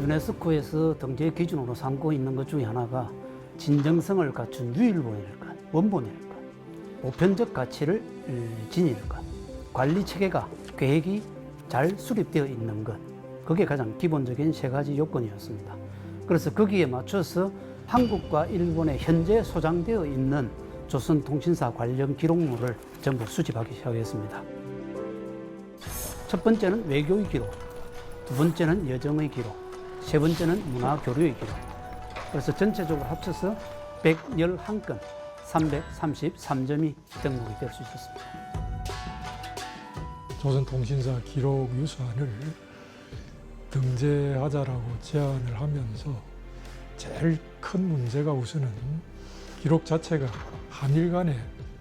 유네스코에서 등재 기준으로 삼고 있는 것 중에 하나가 진정성을 갖춘 유일본일 것, 원본일 것, 보편적 가치를 지닐 것, 관리 체계가 계획이 잘 수립되어 있는 것, 그게 가장 기본적인 세 가지 요건이었습니다. 그래서 거기에 맞춰서 한국과 일본에 현재 소장되어 있는 조선통신사 관련 기록물을 전부 수집하기 시작했습니다. 첫 번째는 외교의 기록, 두 번째는 여정의 기록, 세 번째는 문화교류의 기록. 그래서 전체적으로 합쳐서 111건, 333점이 등록이 될 수 있었습니다. 조선통신사 기록 유산을 등재하자라고 제안을 하면서 제일 큰 문제가 우선은 기록 자체가 한일 간에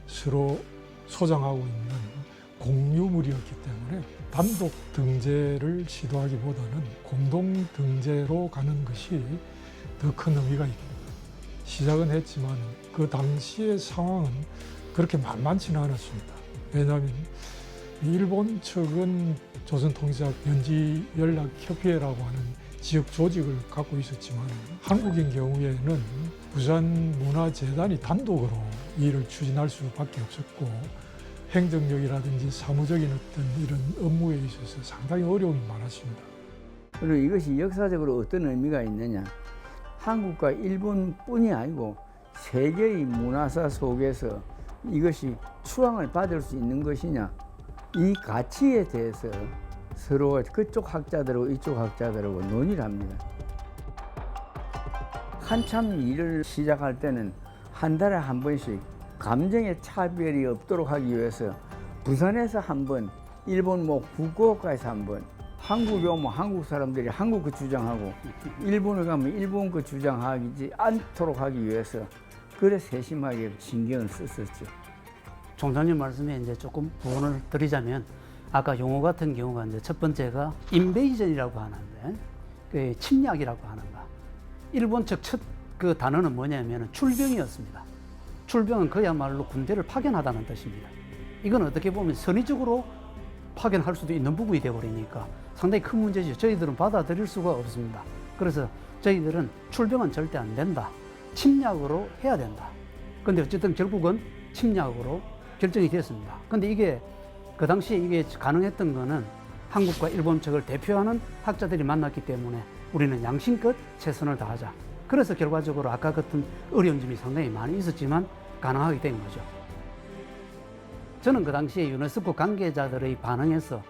서로 소장하고 있는 공유물이었기 때문에 단독 등재를 시도하기보다는 공동 등재로 가는 것이 더 큰 의미가 있고, 시작은 했지만 그 당시의 상황은 그렇게 만만치는 않았습니다. 왜냐하면 일본 측은 조선통신사 연지연락협의회라고 하는 지역 조직을 갖고 있었지만, 한국인 경우에는 부산문화재단이 단독으로 이 일을 추진할 수밖에 없었고, 행정력이라든지 사무적인 어떤 이런 업무에 있어서 상당히 어려움이 많았습니다. 그리고 이것이 역사적으로 어떤 의미가 있느냐, 한국과 일본뿐이 아니고 세계의 문화사 속에서 이것이 추앙을 받을 수 있는 것이냐, 이 가치에 대해서 서로 그쪽 학자들하고 이쪽 학자들하고 논의를 합니다. 한참 일을 시작할 때는 한 달에 한 번씩 감정의 차별이 없도록 하기 위해서 부산에서 한 번, 일본 후쿠오카에서 한 번, 한국에 오면 한국 사람들이 한국 거 주장하고, 일본을 가면 일본 거 주장하지 않도록 하기 위해서 그래 세심하게 신경을 썼었죠. 총장님 말씀에 이제 조금 부언을 드리자면, 아까 용어 같은 경우가 이제 첫 번째가 인베이전이라고 하는데, 그 침략이라고 하는 거. 일본 측 첫 그 단어는 뭐냐면 출병이었습니다. 출병은 그야말로 군대를 파견하다는 뜻입니다. 이건 어떻게 보면 선의적으로 파견할 수도 있는 부분이 되어버리니까 상당히 큰 문제죠. 저희들은 받아들일 수가 없습니다. 그래서 저희들은 출병은 절대 안 된다. 침략으로 해야 된다. 근데 어쨌든 결국은 침략으로 결정이 됐습니다. 근데 이게 그 당시에 이게 가능했던 거는 한국과 일본 측을 대표하는 학자들이 만났기 때문에 우리는 양심껏 최선을 다하자. 그래서 결과적으로 아까 같은 어려운 점이 상당히 많이 있었지만 가능하게 된 거죠. 저는 그 당시에 유네스코 관계자들의 반응에서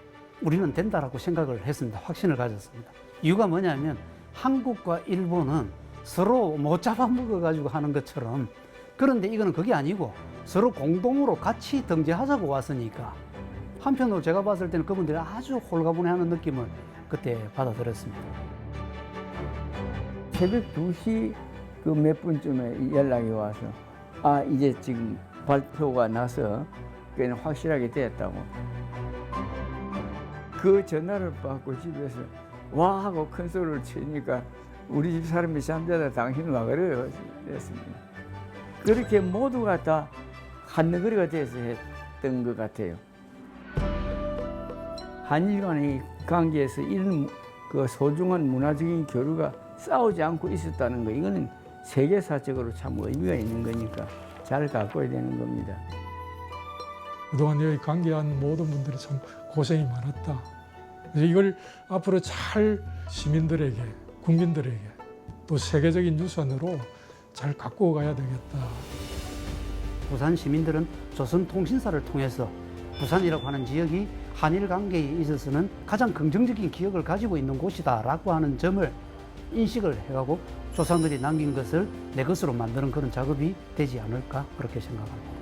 우리는 된다라고 생각을 했습니다. 확신을 가졌습니다. 이유가 뭐냐면 한국과 일본은 서로 못 잡아먹어가지고 하는 것처럼, 그런데 이거는 그게 아니고 서로 공동으로 같이 등재하자고 왔으니까, 한편으로 제가 봤을 때는 그분들이 아주 홀가분해하는 느낌을 그때 받아들였습니다. 새벽 2시 그 몇 분쯤에 연락이 와서, 아, 이제 지금 발표가 나서 그냥 확실하게 됐다고. 그 전화를 받고 집에서 와 하고 큰 소리를 치니까 우리 집 사람이 잠자다 당신 와 그래요. 그랬습니다. 그렇게 모두가 다 한너거리가 돼서 했던 것 같아요. 한일 간의 관계에서 이런 그 소중한 문화적인 교류가 싸우지 않고 있었다는 거, 이거는 세계사적으로 참 의미가 있는 거니까 잘 가꿔야 되는 겁니다. 그동안 여기 관계한 모든 분들이 참 고생이 많았다. 그래서 이걸 앞으로 잘 시민들에게, 국민들에게 또 세계적인 유산으로 잘 갖고 가야 되겠다. 부산 시민들은 조선통신사를 통해서 부산이라고 하는 지역이 한일 관계에 있어서는 가장 긍정적인 기억을 가지고 있는 곳이다라고 하는 점을 인식을 해가고 조상들이 남긴 것을 내 것으로 만드는 그런 작업이 되지 않을까, 그렇게 생각합니다.